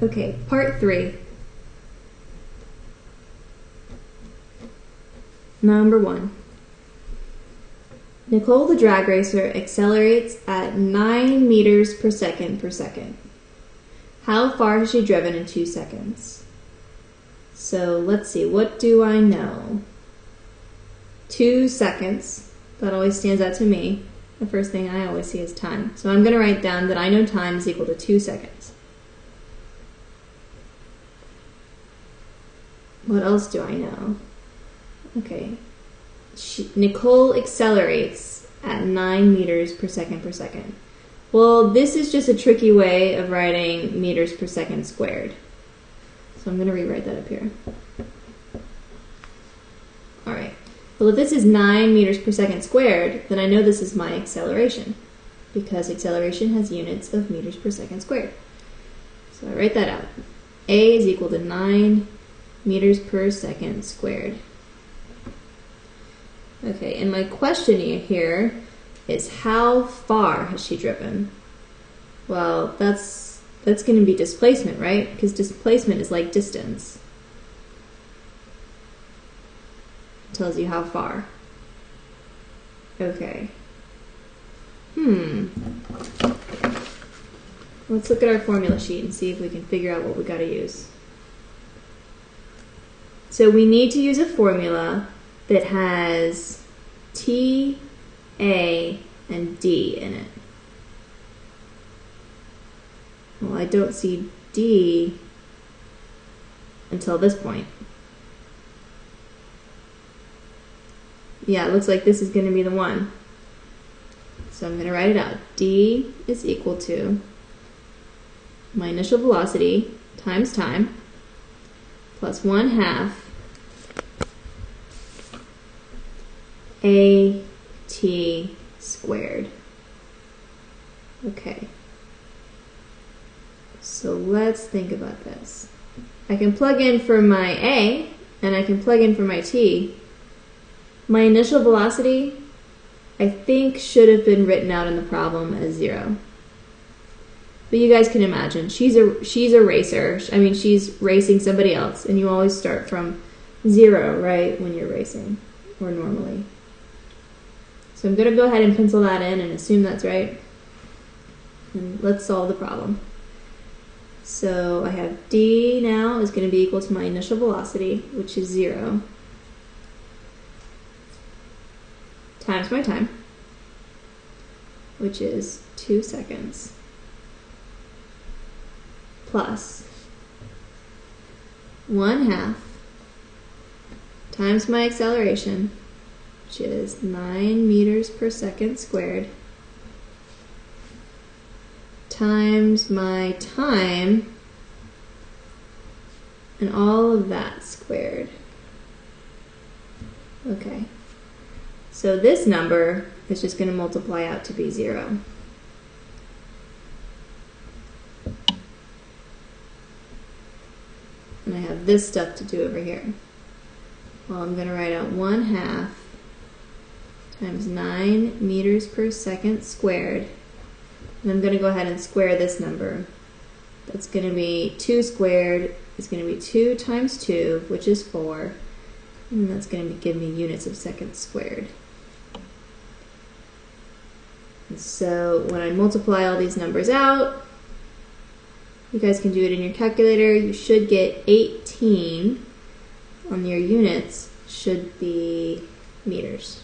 Okay, part 3. Number 1. Nicole the drag racer accelerates at 9 meters per second per second. How far has she driven in 2 seconds? So let's see, what do I know? 2 seconds, that always stands out to me. The first thing I always see is time. So I'm going to write down that I know time is equal to 2 seconds. What else do I know? Okay. Nicole accelerates at 9 meters per second per second. Well, this is just a tricky way of writing meters per second squared. So I'm going to rewrite that up here. Alright. Well, if this is 9 meters per second squared, then I know this is my acceleration, because acceleration has units of meters per second squared. So I write that out. A is equal to 9 meters per second squared. Okay, and my question here is how far has she driven? Well, that's going to be displacement, right? Because displacement is like distance. It tells you how far. Okay. Let's look at our formula sheet and see if we can figure out what we got to use. So we need to use a formula that has T, A, and D in it. Well, I don't see D until this point. Yeah, it looks like this is going to be the one. So I'm going to write it out. D is equal to my initial velocity times time plus 1/2 AT squared. Okay. So let's think about this. I can plug in for my A and I can plug in for my T. My initial velocity, I think, should have been written out in the problem as 0. But you guys can imagine, she's a racer. I mean, she's racing somebody else, and you always start from 0, right, when you're racing, or normally. So I'm going to go ahead and pencil that in and assume that's right. And let's solve the problem. So I have D now is going to be equal to my initial velocity, which is 0, times my time, which is 2 seconds, plus 1/2 times my acceleration, which is 9 meters per second squared, times my time, and all of that squared. Okay. So this number is just going to multiply out to be 0. And I have this stuff to do over here. Well, I'm going to write out 1/2 times 9 meters per second squared. And I'm going to go ahead and square this number. That's going to be 2 squared. It's going to be 2 times 2, which is 4. And that's going to give me units of seconds squared. And so when I multiply all these numbers out, you guys can do it in your calculator. You should get 18 on your units, should be meters.